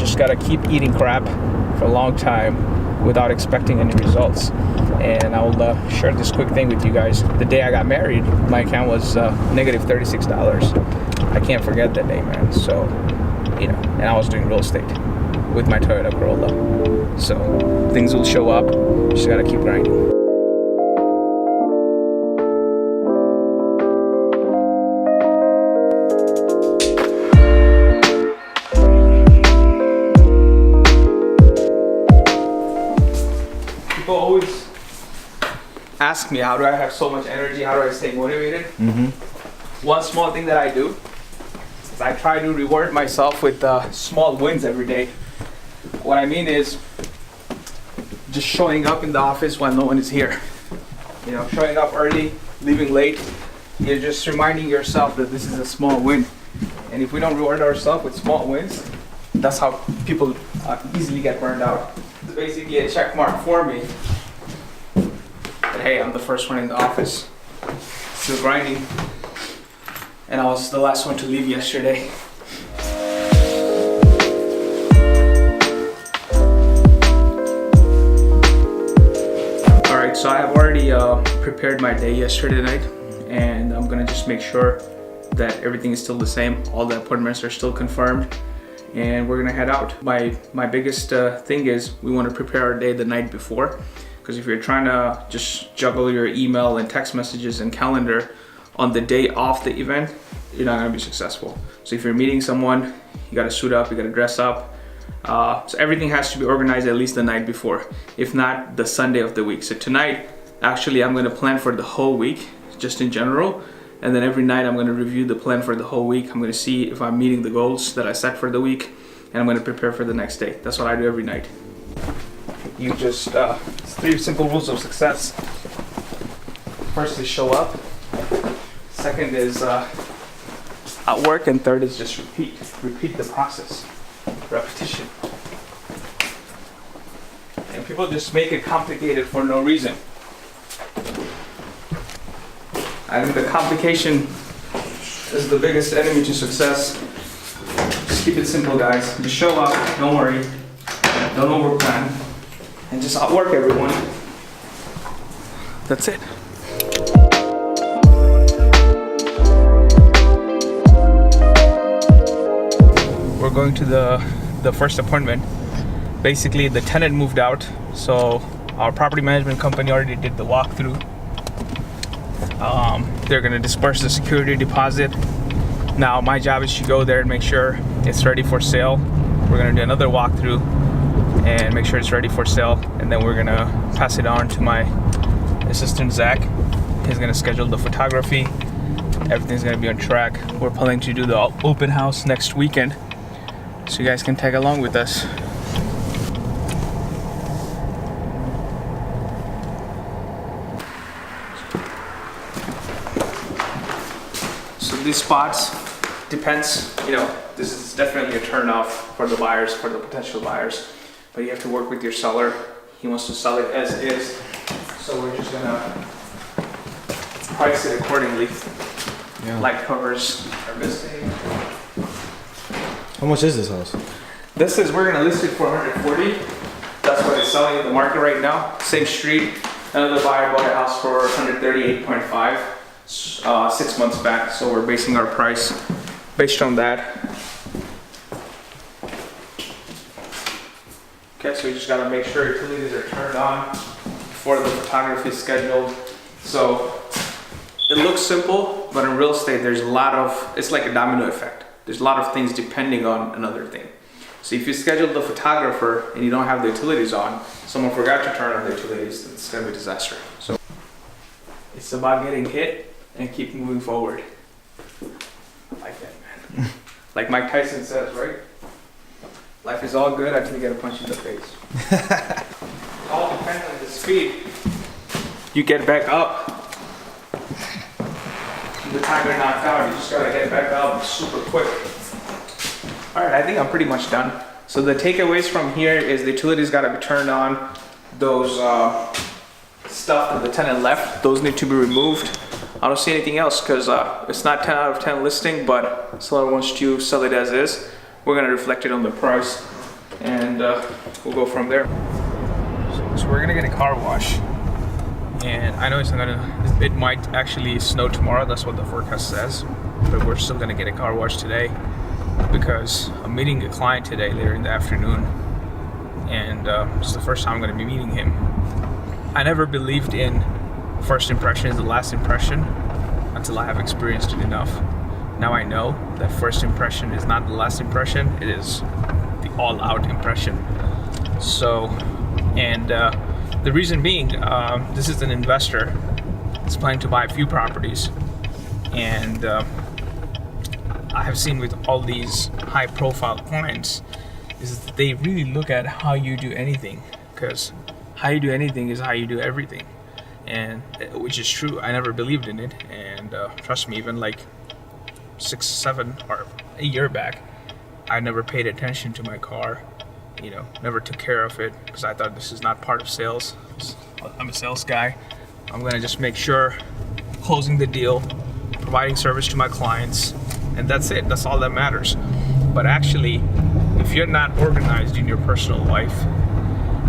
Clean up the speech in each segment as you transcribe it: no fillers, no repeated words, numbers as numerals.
just gotta keep eating crap for a long time without expecting any results. And I will share this quick thing with you guys. The day I got married, my account was negative $36. I can't forget that day, man. So, you know, and I was doing real estate with my Toyota Corolla. So things will show up. Just gotta keep grinding. People always ask me, how do I have so much energy? How do I stay motivated? One small thing that I do is I try to reward myself with small wins every day. What I mean is just showing up in the office when no one is here. You know, showing up early, leaving late. You're just reminding yourself that this is a small win. And if we don't reward ourselves with small wins, that's how people easily get burned out. It's basically a check mark for me. But hey, I'm the first one in the office, still grinding, and I was the last one to leave yesterday. Alright, so I have already prepared my day yesterday night, and I'm gonna just make sure that everything is still the same. All the appointments are still confirmed, and we're gonna head out. My biggest thing is we want to prepare our day the night before, because if you're trying to just juggle your email and text messages and calendar on the day of the event, you're not gonna be successful. So if you're meeting someone, you gotta suit up, you gotta dress up. So everything has to be organized at least the night before, if not the Sunday of the week. So tonight, actually, I'm gonna plan for the whole week, just in general. And then every night I'm going to review the plan for the whole week. I'm going to see if I'm meeting the goals that I set for the week, and I'm going to prepare for the next day. That's what I do every night. You just, it's 3 simple rules of success. First is show up. Second is outwork, and third is just repeat. Repeat the process. Repetition. And people just make it complicated for no reason. I think the complication is the biggest enemy to success. Just keep it simple, guys. Just show up, don't worry, don't overplan, and just outwork everyone. That's it. We're going to the first appointment. Basically, the tenant moved out, so our property management company already did the walkthrough. They're gonna disperse the security deposit. Now my job is to go there and make sure it's ready for sale. We're gonna do another walkthrough and make sure it's ready for sale, and then we're gonna pass it on to my assistant Zach. He's gonna schedule the photography. Everything's gonna be on track. We're planning to do the open house next weekend, so you guys can tag along with us. These spots depends, you know, this is definitely a turn off for the buyers, for the potential buyers, but you have to work with your seller. He wants to sell it as is, so we're just gonna price it accordingly. Yeah. Light covers are missing. How much is this house? We're gonna list it for 140. That's what it's selling in the market right now. Same street. Another buyer bought a house for 138.5. 6 months back, so we're basing our price based on that. Okay, so we just gotta make sure utilities are turned on before the photography is scheduled. So it looks simple, but in real estate there's a lot of, it's like a domino effect. There's a lot of things depending on another thing. So if you schedule the photographer and you don't have the utilities on, someone forgot to turn on the utilities, it's gonna be a disaster. So it's about getting hit and keep moving forward. I like that, man. Like Mike Tyson says, right? Life is all good until you get a punch in the face. It all depends on the speed you get back up. The time you're knocked out, you just gotta get back up super quick. All right, I think I'm pretty much done. So the takeaways from here is the utilities gotta be turned on. Those stuff that the tenant left, those need to be removed. I don't see anything else because it's not 10 out of 10 listing, but seller wants to sell it as is. We're gonna reflect it on the price. and we'll go from there. So we're gonna get a car wash, and I know it might actually snow tomorrow. That's what the forecast says, but we're still gonna get a car wash today because I'm meeting a client today later in the afternoon, and it's the first time I'm gonna be meeting him. I never believed in first impression is the last impression until I have experienced it enough. Now I know that first impression is not the last impression, it is the all-out impression. So, and the reason being, this is an investor that's planning to buy a few properties, and I have seen with all these high-profile clients is that they really look at how you do anything, because how you do anything is how you do everything, and which is true. I never believed in it, and trust me, even like 6, 7 or a year back, I never paid attention to my car, never took care of it because I thought this is not part of sales. I'm a sales guy. I'm gonna just make sure closing the deal, providing service to my clients, and that's it. That's all that matters. But actually, if you're not organized in your personal life,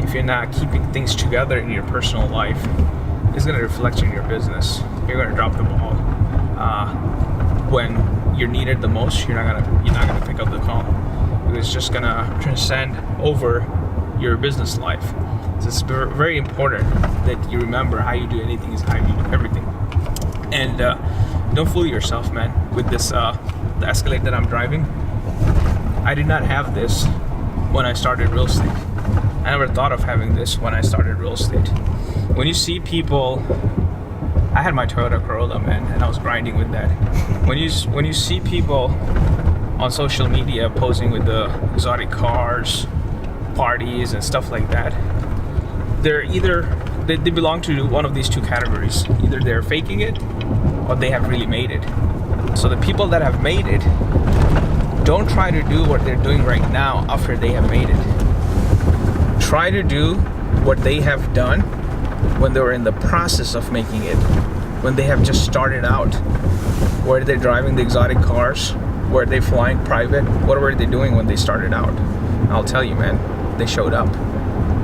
if you're not keeping things together in your personal life, it's gonna reflect in your business. You're gonna drop the ball. When you're needed the most, you're not gonna pick up the call. It's just gonna transcend over your business life. So it's very important that you remember how you do anything is how you do everything. And don't fool yourself, man. With this, the Escalade that I'm driving, I did not have this when I started real estate. I never thought of having this when I started real estate. When you see people, I had my Toyota Corolla, man, and I was grinding with that. When you see people on social media posing with the exotic cars, parties, and stuff like that, they belong to one of these two categories. Either they're faking it, or they have really made it. So the people that have made it, don't try to do what they're doing right now after they have made it. Try to do what they have done when they were in the process of making it, when they have just started out. Where they're driving the exotic cars, were they flying private, what were they doing when they started out? I'll tell you, man, they showed up.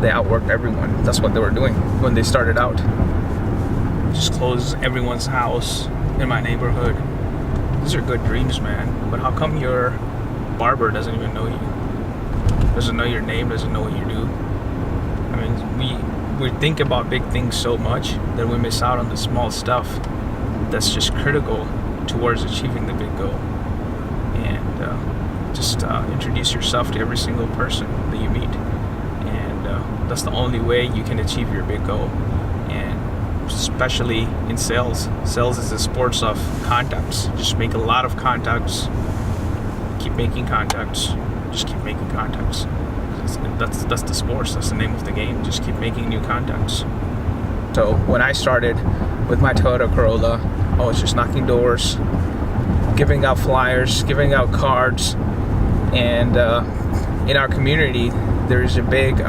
They outworked everyone. That's what they were doing when they started out. Just close everyone's house in my neighborhood. These are good dreams, man. But how come your barber doesn't even know you? Doesn't know your name, doesn't know what you do? I mean, we think about big things so much that we miss out on the small stuff that's just critical towards achieving the big goal. And just introduce yourself to every single person that you meet. And that's the only way you can achieve your big goal. And especially in sales. Sales is a sport of contacts. Just make a lot of contacts. Keep making contacts. Just keep making contacts. That's the sports. That's the name of the game. Just keep making new contacts. So when I started with my Toyota Corolla, I was just knocking doors, giving out flyers, giving out cards, and in our community, there's a big,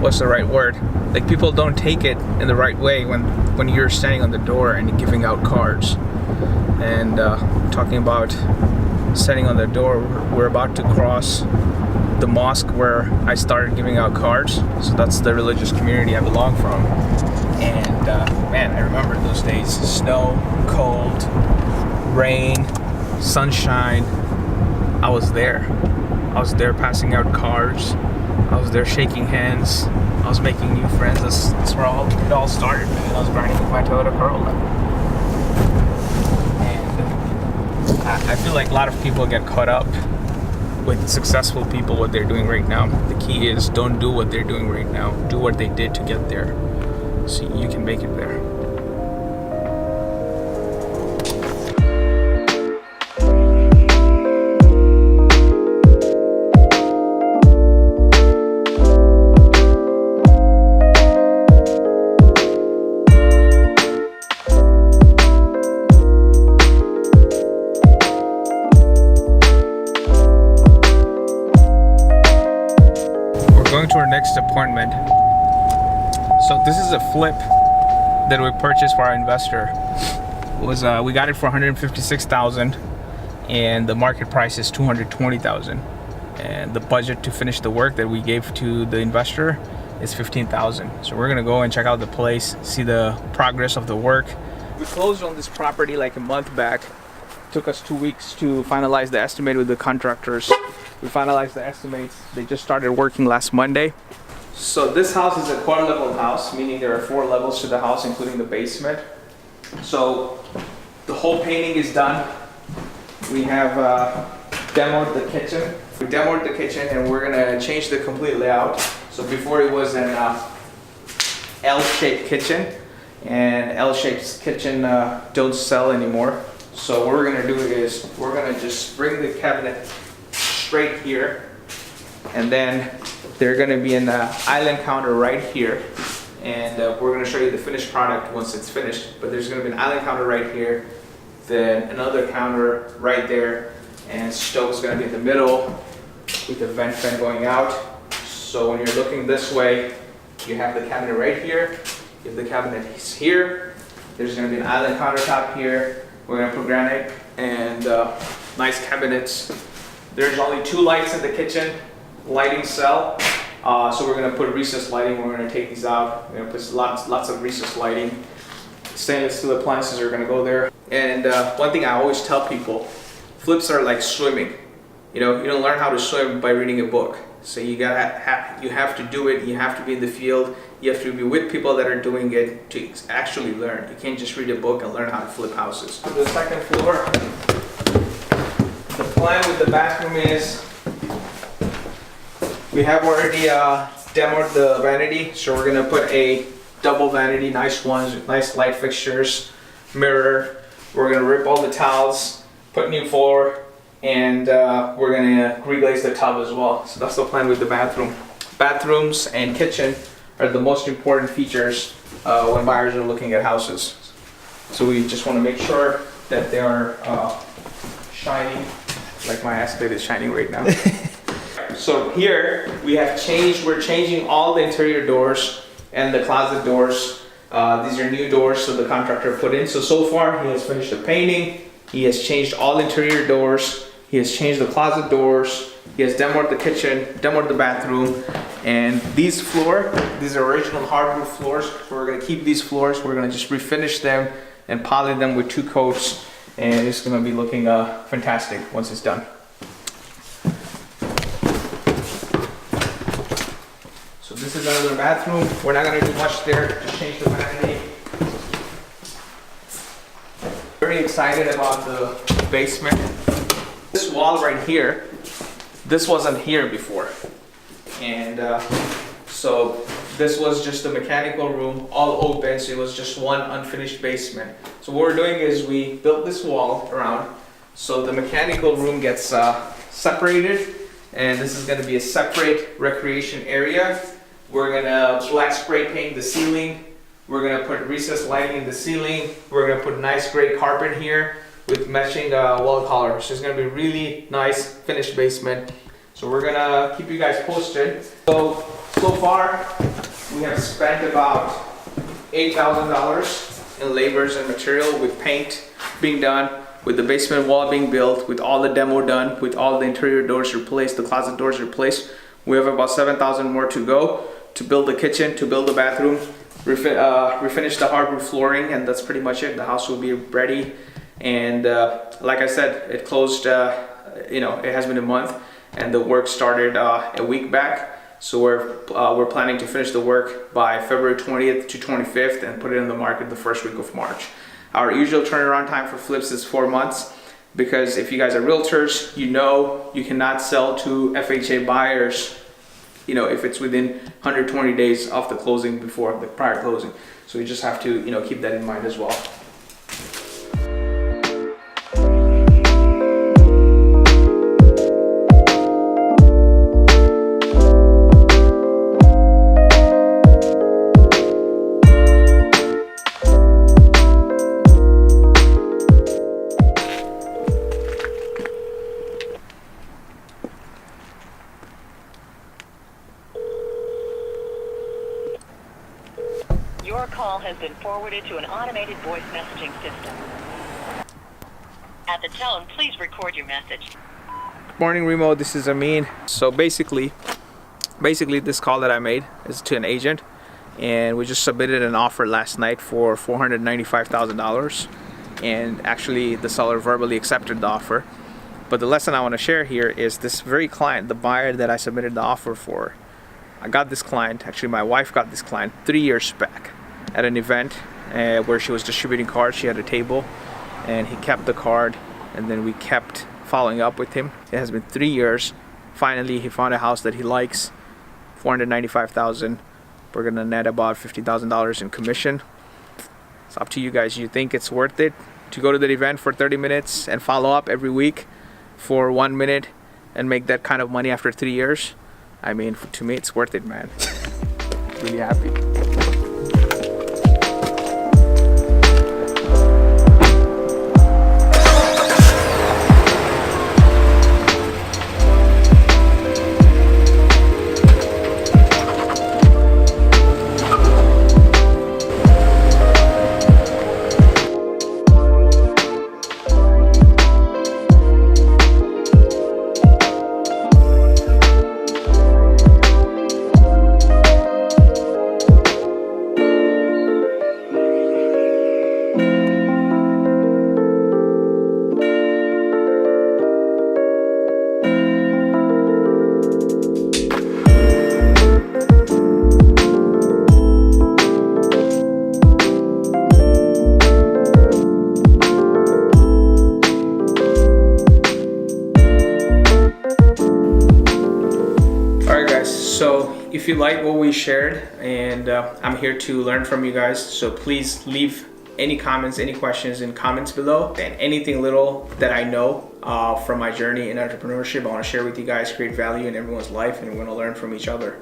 what's the right word? Like, people don't take it in the right way when you're standing on the door and giving out cards. And talking about standing on the door, we're about to cross the mosque where I started giving out cards. So that's the religious community I belong from. And man, I remember those days. Snow, cold, rain, sunshine. I was there passing out cards. I was there shaking hands. I was making new friends. That's where it all started, man. I was riding with my Toyota Corolla. And I feel like a lot of people get caught up with successful people, what they're doing right now. The key is don't do what they're doing right now. Do what they did to get there, so you can make it there. Going to our next appointment. So this is a flip that we purchased for our investor. We got it for $156,000 and the market price is $220,000. and the budget to finish the work that we gave to the investor is $15,000. So we're gonna go and check out the place, see the progress of the work. We closed on this property like a month back. Took us 2 weeks to finalize the estimate with the contractors. We finalized the estimates. They just started working last Monday. So this house is a quad-level house, meaning there are 4 levels to the house, including the basement. So the whole painting is done. We have demoed the kitchen. We demoed the kitchen and we're gonna change the complete layout. So before it was an L-shaped kitchen, and L-shaped kitchen don't sell anymore. So what we're gonna do is we're gonna just bring the cabinet straight here, and then there's gonna be an island counter right here, and we're gonna show you the finished product once it's finished. But there's gonna be an island counter right here, then another counter right there, and stove's gonna be in the middle with the vent fan going out. So when you're looking this way, you have the cabinet right here. If the cabinet is here, there's going to be an island countertop here. We're going to put granite and nice cabinets. There's only 2 lights in the kitchen, lighting cell. So we're going to put recessed lighting. We're going to take these out. We're going to put lots of recessed lighting. Stainless steel appliances are going to go there. And one thing I always tell people, flips are like swimming. You know, you don't learn how to swim by reading a book. So you have to do it. You have to be in the field. You have to be with people that are doing it to actually learn. You can't just read a book and learn how to flip houses. For the second floor, the plan with the bathroom is we have already demoed the vanity. So we're gonna put a double vanity, nice ones with nice light fixtures, mirror. We're gonna rip all the towels, put new floor, and we're gonna reglaze the tub as well. So that's the plan with the bathroom. Bathrooms and kitchen are the most important features when buyers are looking at houses. So we just want to make sure that they are shining, like my Escalade is shining right now. So here we're changing all the interior doors and the closet doors. These are new doors, so the contractor put in. So far he has finished the painting. He has changed all interior doors. He has changed the closet doors. He has demoed the kitchen, demoed the bathroom, and these are original hardwood floors. So we're gonna keep these floors. We're gonna just refinish them and polish them with 2 coats, and it's gonna be looking fantastic once it's done. So this is another bathroom. We're not gonna do much there. Just change the vanity. Very excited about the basement. This wall right here, this wasn't here before, and so this was just a mechanical room, all open, so it was just one unfinished basement. So what we're doing is we built this wall around, so the mechanical room gets separated, and this is going to be a separate recreation area. We're going to black spray paint the ceiling. We're going to put recessed lighting in the ceiling. We're going to put nice gray carpet here with matching wall color. So it's gonna be a really nice finished basement. So we're gonna keep you guys posted. So far we have spent about $8,000 in labors and material, with paint being done, with the basement wall being built, with all the demo done, with all the interior doors replaced, the closet doors replaced. We have about $7,000 more to go to build the kitchen, to build the bathroom, refinish the hardwood flooring, and that's pretty much it. The house will be ready. And like I said, it closed, it has been a month, and the work started a week back. So we're planning to finish the work by February 20th to 25th and put it in the market the first week of March. Our usual turnaround time for flips is 4 months, because if you guys are realtors, you cannot sell to FHA buyers, if it's within 120 days of the closing, before the prior closing. So you just have to, keep that in mind as well. Your call has been forwarded to an automated voice messaging system. At the tone, please record your message. Morning, Remo. This is Amin. So basically this call that I made is to an agent, and we just submitted an offer last night for $495,000, and actually the seller verbally accepted the offer. But the lesson I want to share here is this very client, the buyer that I submitted the offer for. I got this client, actually my wife got this client 3 years back at an event where she was distributing cards. She had a table and he kept the card, and then we kept following up with him. It has been 3 years. Finally, he found a house that he likes, $495,000. We're gonna net about $50,000 in commission. It's up to you guys. You think it's worth it to go to that event for 30 minutes and follow up every week for 1 minute and make that kind of money after 3 years? I mean, to me, it's worth it, man. Really happy. So if you like what we shared, and I'm here to learn from you guys, so please leave any comments, any questions in comments below, and anything little that I know from my journey in entrepreneurship I want to share with you guys, create value in everyone's life, and we're going to learn from each other.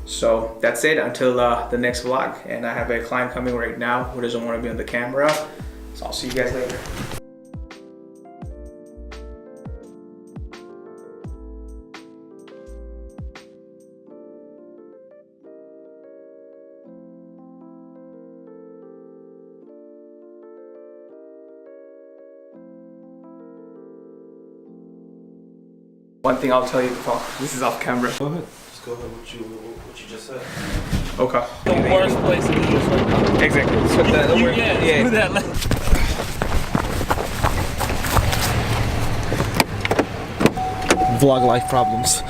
So that's it until the next vlog, and I have a client coming right now who doesn't want to be on the camera, so I'll see you guys later. One thing I'll tell you, Paul, this is off camera. Go ahead. Just go ahead with what you just said. Okay. The worst place to do this right now. Exactly. So Do that. Vlog life problems.